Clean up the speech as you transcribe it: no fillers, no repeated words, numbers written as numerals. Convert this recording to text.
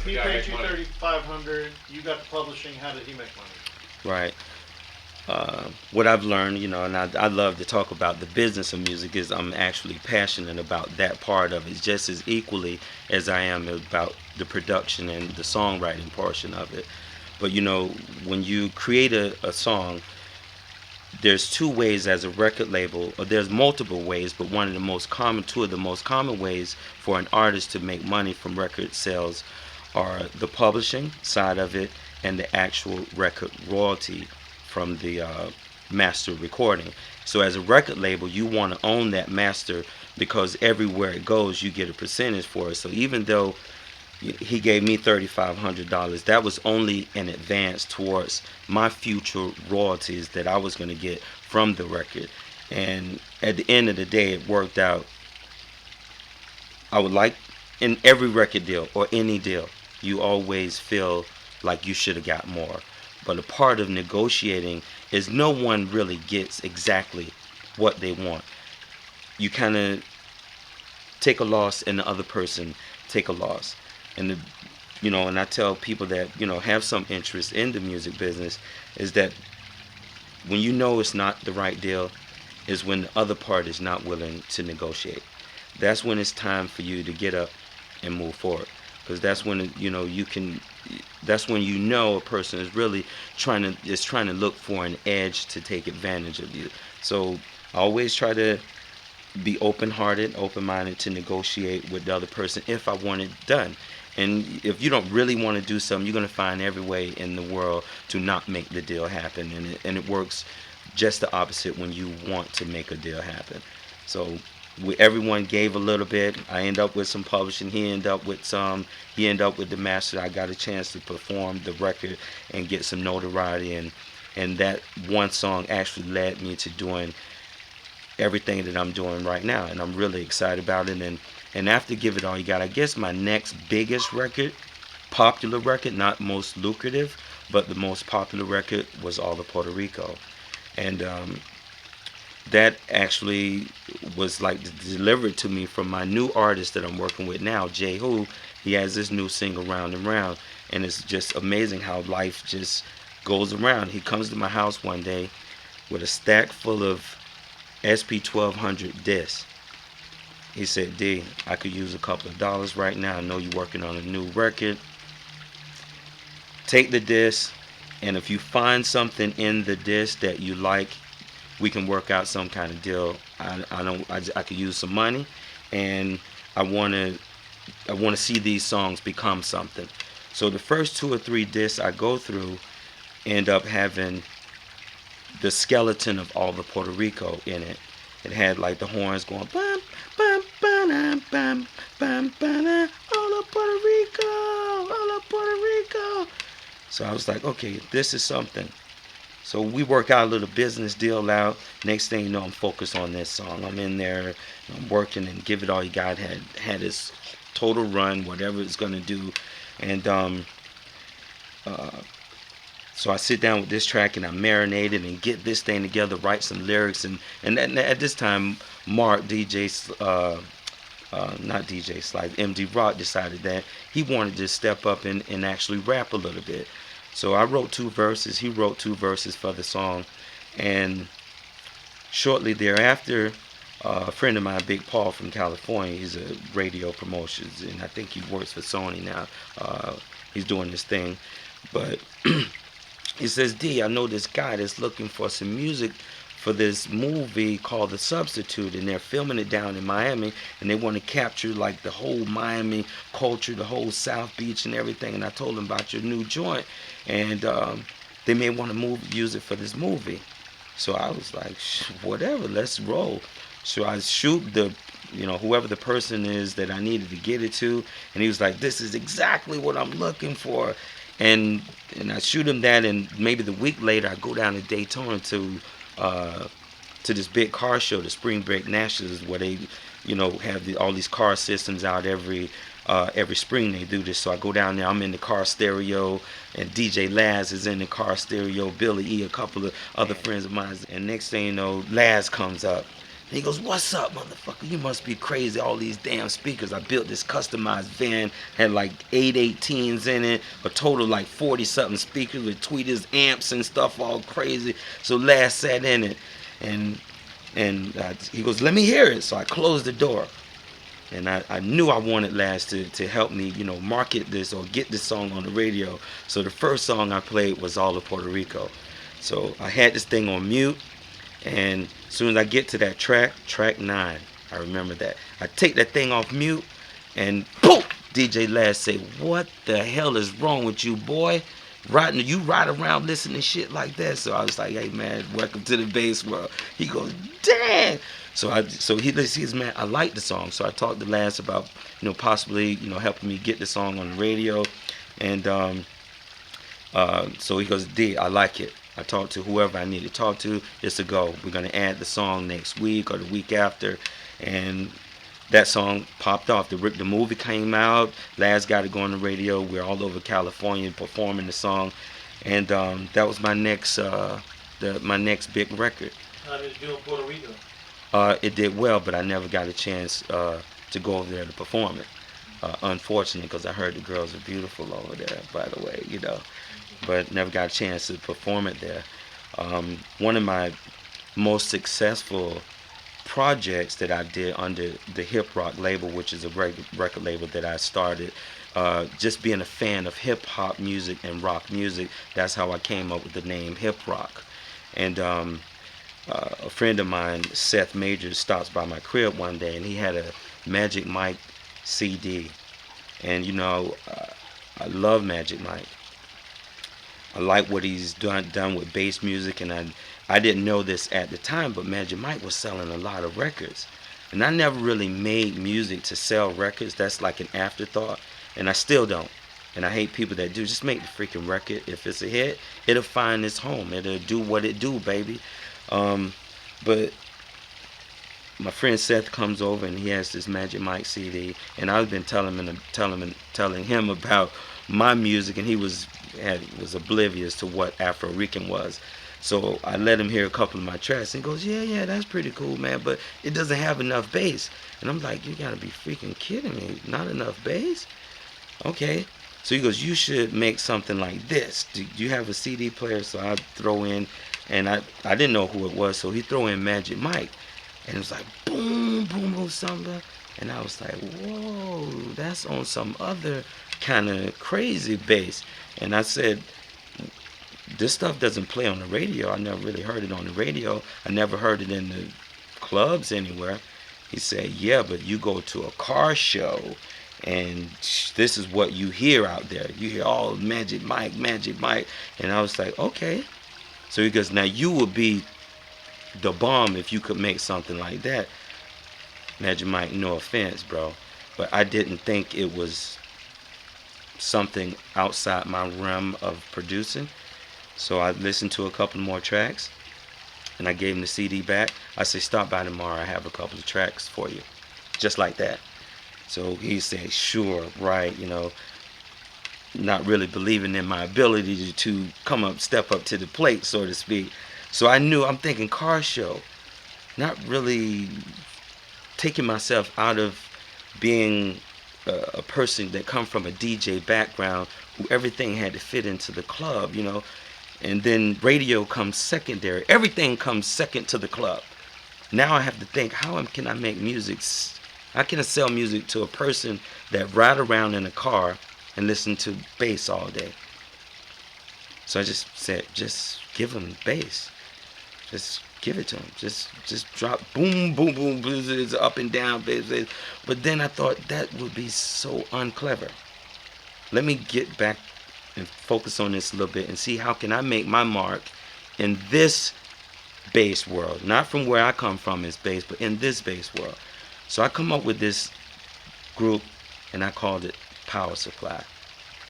He paid you 3,500. You got the publishing. How did he make money? Right. What I've learned, and I love to talk about the business of music, is I'm actually passionate about that part of it just as equally as I am about the production and the songwriting portion of it. But when you create a song, there's two ways as a record label, or there's multiple ways, but two of the most common ways for an artist to make money from record sales are the publishing side of it and the actual record royalty from the master recording. So as a record label, you want to own that master because everywhere it goes, you get a percentage for it. So even though he gave me $3,500, that was only an advance towards my future royalties that I was going to get from the record. And at the end of the day, it worked out. I would like, in every record deal or any deal, you always feel like you should have got more. But a part of negotiating is no one really gets exactly what they want. You kind of take a loss and the other person take a loss. And and I tell people that have some interest in the music business is that when you know it's not the right deal is when the other part is not willing to negotiate. That's when it's time for you to get up and move forward, because that's when you can. That's when a person is really trying to look for an edge to take advantage of you. So I always try to be open-hearted, open-minded to negotiate with the other person if I want it done. And if you don't really want to do something, you're going to find every way in the world to not make the deal happen. And it works just the opposite when you want to make a deal happen. So everyone gave a little bit. I end up with some publishing. He ended up with some. He ended up with the master. I got a chance to perform the record and get some notoriety. And that one song actually led me to doing everything that I'm doing right now, and I'm really excited about it. And after Give It All You Got, I guess my next biggest record, popular record, not most lucrative, but the most popular record was All of Puerto Rico. And that actually was like delivered to me from my new artist that I'm working with now, Jay Who. He has this new single, Round and Round, and it's just amazing how life just goes around. He comes to my house one day with a stack full of SP 1200 discs. He said, D, I could use a couple of dollars right now. I know you're working on a new record. Take the disc, and if you find something in the disc that you like, we can work out some kind of deal. I could use some money, and I want to see these songs become something. So the first two or three discs I go through end up having the skeleton of All of Puerto Rico in it. It had like the horns going bum bum bum bum bum bum, all of Puerto Rico, all of Puerto Rico. So I was like, okay, this is something. So we work out a little business deal out. Next thing you know, I'm focused on this song. I'm in there, I'm working, and Give It All You Got had its total run, whatever it's gonna do, and uh, so I sit down with this track and I marinate it and get this thing together, write some lyrics, and at this time, Mark DJ, not DJ Slide, MD Rock decided that he wanted to step up and actually rap a little bit. So I wrote two verses. He wrote two verses for the song, and shortly thereafter, a friend of mine, Big Paul from California, he's a radio promotions, and I think he works for Sony now. He's doing this thing, but he says, D, I know this guy that's looking for some music for this movie called The Substitute, and they're filming it down in Miami, and they want to capture like the whole Miami culture, the whole South Beach and everything. And I told them about your new joint, and they may want to use it for this movie. So I was like, whatever, let's roll. So I shoot whoever the person is that I needed to get it to, and he was like, this is exactly what I'm looking for. And I shoot him that, and maybe the week later I go down to Daytona to this big car show, the Spring Break Nationals, where they have all these car systems out every spring. They do this. So I go down there, I'm in the car stereo, and DJ Laz is in the car stereo, Billy E, a couple of other friends of mine, and next thing you know, Laz comes up. And he goes, "What's up, motherfucker? You must be crazy. All these damn speakers. I built this customized van, had like 818s in it, a total like 40 something speakers with tweeters, amps and stuff, all crazy." So Laz sat in it, and he goes, "Let me hear it." So I closed the door. And I knew I wanted Laz to help me, market this or get this song on the radio. So the first song I played was All of Puerto Rico. So I had this thing on mute, and as soon as I get to that track 9, I remember that. I take that thing off mute, and boom! DJ Laz say, "What the hell is wrong with you, boy? You ride around listening to shit like that?" So I was like, "Hey man, welcome to the bass world." He goes, "Damn!" So he says, "Man, I like the song." So I talked to Lance about, possibly, helping me get the song on the radio, and so he goes, "D, I like it." I talked to whoever I need to talk to. It's a go. We're gonna add the song next week or the week after, and that song popped off. The movie came out. Laz got it going on the radio. We're all over California performing the song, and that was my next my next big record. How did it do in Puerto Rico? It did well, but I never got a chance to go over there to perform it. Unfortunately, because I heard the girls are beautiful over there, by the way, but never got a chance to perform it there. One of my most successful projects that I did under the Hip Rock label, which is a record label that I started, just being a fan of hip hop music and rock music, that's how I came up with the name Hip Rock. And a friend of mine, Seth Majors, stops by my crib one day, and he had a Magic Mike CD. And I love Magic Mike. I like what he's done with bass music, and I didn't know this at the time, but Magic Mike was selling a lot of records. And I never really made music to sell records. That's like an afterthought, and I still don't. And I hate people that do. Just make the freaking record. If it's a hit, it'll find its home. It'll do what it do, baby. But my friend Seth comes over, and he has this Magic Mike CD, and I've been telling him about my music, and he was oblivious to what Afro-Rican was. So I let him hear a couple of my tracks, and he goes, "Yeah, that's pretty cool, man, but it doesn't have enough bass." And I'm like, "You gotta be freaking kidding me! Not enough bass?" Okay. So he goes, "You should make something like this. Do you have a CD player?" So I throw in, and I didn't know who it was, so he throw in Magic Mike, and it was like boom, boom, boom, samba, and I was like, "Whoa, that's on some other kind of crazy bass." And I said, "This stuff doesn't play on the radio. I never really heard it on the radio. I never heard it in the clubs anywhere." He said, "Yeah, but you go to a car show, and this is what you hear out there. You hear all Magic Mike, Magic Mike." And I was like, "Okay." So he goes, "Now you would be the bomb if you could make something like that." Magic Mike, no offense, bro, but I didn't think it was something outside my realm of producing. So I listened to a couple more tracks, and I gave him the CD back. I said, "Stop by tomorrow. I have a couple of tracks for you." Just like that. So he said, "Sure, right," not really believing in my ability to step up to the plate, so to speak. So I'm thinking car show, not really taking myself out of being a person that come from a DJ background who everything had to fit into the club, and then radio comes secondary. Everything comes second to the club. Now I have to think, how can I make music? How can I sell music to a person that ride around in a car and listen to bass all day? So I just said, just give him bass. Just give it to him. Just drop boom, boom, boom, boom, up and down, bass. But then I thought that would be so unclever. Let me get back and focus on this a little bit and see how can I make my mark in this bass world. Not from where I come from is bass, but in this bass world. So I come up with this group, and I called it Power Supply.